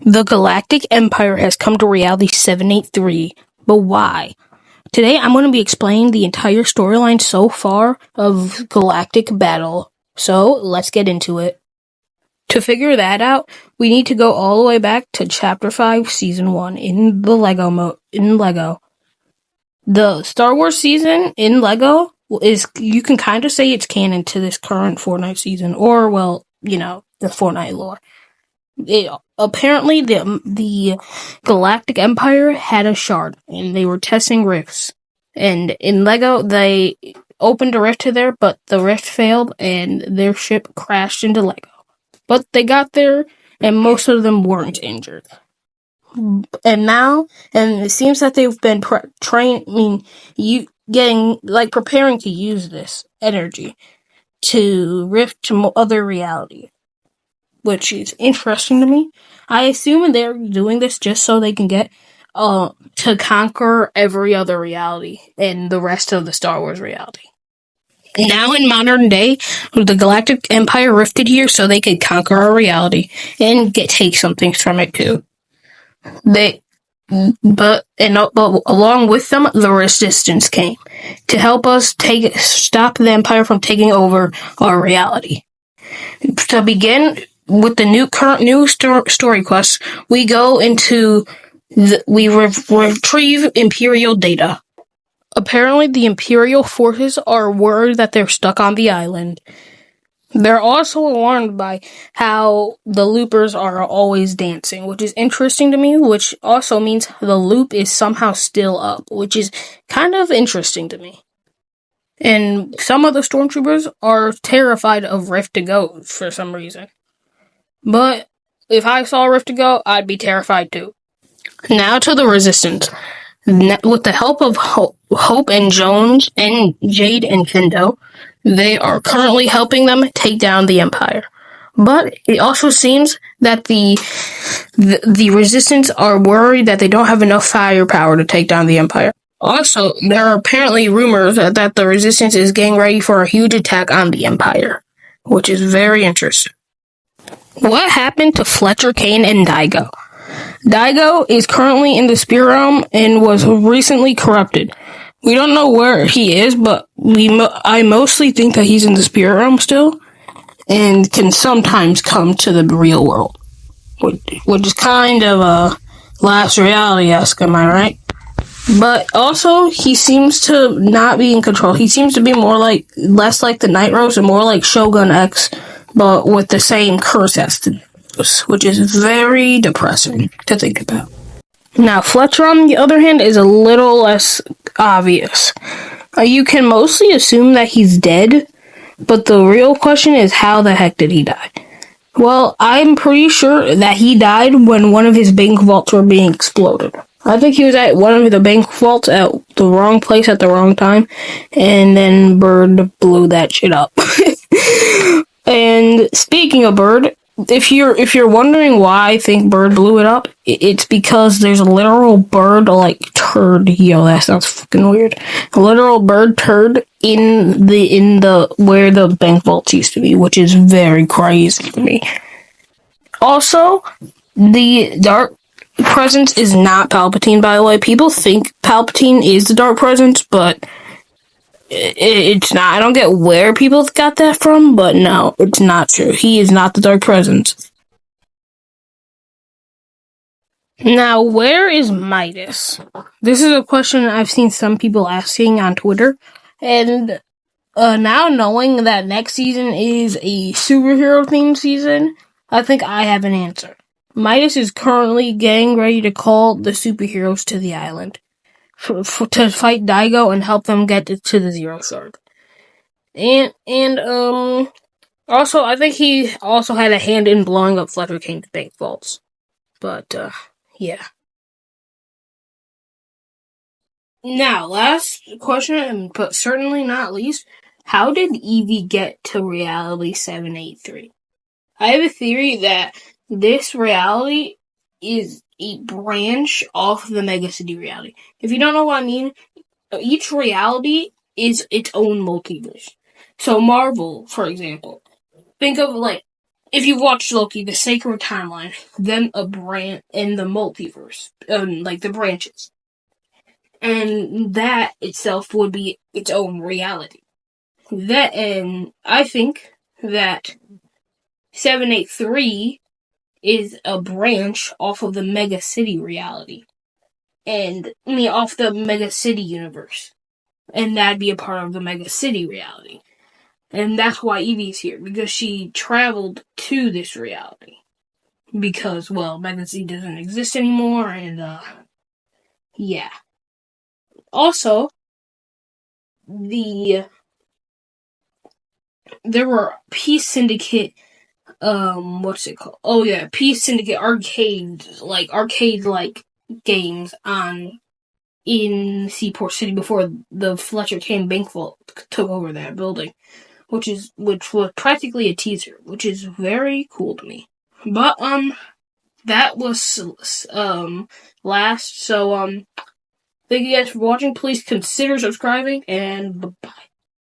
The Galactic Empire has come to reality 783, but why? Today I'm going to be explaining the entire storyline so far of Galactic Battle, so let's get into it. To figure that out, we need to go all the way back to Chapter 5, Season 1 in the Lego. The Star Wars season in Lego is, you can kind of say it's canon to this current Fortnite season, or, well, the Fortnite lore. Apparently, the Galactic Empire had a shard, and they were testing rifts. And in Lego, they opened a rift to there, but the rift failed, and their ship crashed into Lego. But they got there, and most of them weren't injured. And it seems that they've been preparing to use this energy to rift to other reality, which is interesting to me. I assume they're doing this just so they can get to conquer every other reality and the rest of the Star Wars reality. Now in modern day, the Galactic Empire rifted here so they could conquer our reality and take something from it too. But along with them, the Resistance came to help us stop the Empire from taking over our reality. To begin with the current new story quest, we go into we retrieve Imperial data. Apparently, the Imperial forces are worried that they're stuck on the island. They're also alarmed by how the loopers are always dancing, which is interesting to me, which also means the loop is somehow still up, which is kind of interesting to me. And some of the stormtroopers are terrified of Rift to Go for some reason. But if I saw Rift to Go, I'd be terrified too. Now to the Resistance. With the help of Hope and Jones and Jade and Kendo, they are currently helping them take down the Empire. But it also seems that the Resistance are worried that they don't have enough firepower to take down the Empire. Also, there are apparently rumors that the Resistance is getting ready for a huge attack on the Empire, which is very interesting. What happened to Fletcher, Kane, and Daigo? Daigo is currently in the Spirit Realm and was recently corrupted. We don't know where he is, but I mostly think that he's in the Spirit Realm still, and can sometimes come to the real world, which is kind of a last reality-esque, am I right? But also, he seems to not be in control. He seems to be less like the Night Rose and more like Shogun X, but with the same curse as the which is very depressing to think about. Now, Fletcher, on the other hand, is a little less obvious. You can mostly assume that he's dead, but the real question is, how the heck did he die? Well, I'm pretty sure that he died when one of his bank vaults were being exploded. I think he was at one of the bank vaults at the wrong place at the wrong time, and then Bird blew that shit up. And speaking of Bird, if you're wondering why I think Bird blew it up, it's because there's a literal bird turd. Yo, that sounds fucking weird. A literal bird turd in the where the bank vaults used to be, which is very crazy to me. Also, the Dark Presence is not Palpatine, by the way. People think Palpatine is the Dark Presence, but it's not. I don't get where people got that from, but no, it's not true. He is not the Dark Presence. Now, where is Midas? This is a question I've seen some people asking on Twitter, and now knowing that next season is a superhero-themed season, I think I have an answer. Midas is currently getting ready to call the superheroes to the island to fight Daigo and help them get to the Zero Sword. And also, I think he also had a hand in blowing up Fletcher Kane's bank vaults. But, yeah. Now, last question, but certainly not least, how did Evie get to reality 783? I have a theory that this reality is a branch off the Mega City reality. If you don't know what I mean, each reality is its own multiverse. So Marvel, for example, think of if you watch Loki, the sacred timeline, then a branch in the multiverse, like the branches, and that itself would be its own reality. That, and I think that 783 is a branch off of the Mega City reality, and off the Mega City universe, and that'd be a part of the Mega City reality. And that's why Evie's here, because she traveled to this reality. Because, well, Mega City doesn't exist anymore, and, yeah. Also, there were Peace Syndicate, what's it called? Oh, yeah, Peace Syndicate arcade-like games in Seaport City before the Fletcher Kane Bank Vault took over that building. Which was practically a teaser, which is very cool to me. But, that was, last, so, thank you guys for watching. Please consider subscribing, and bye-bye.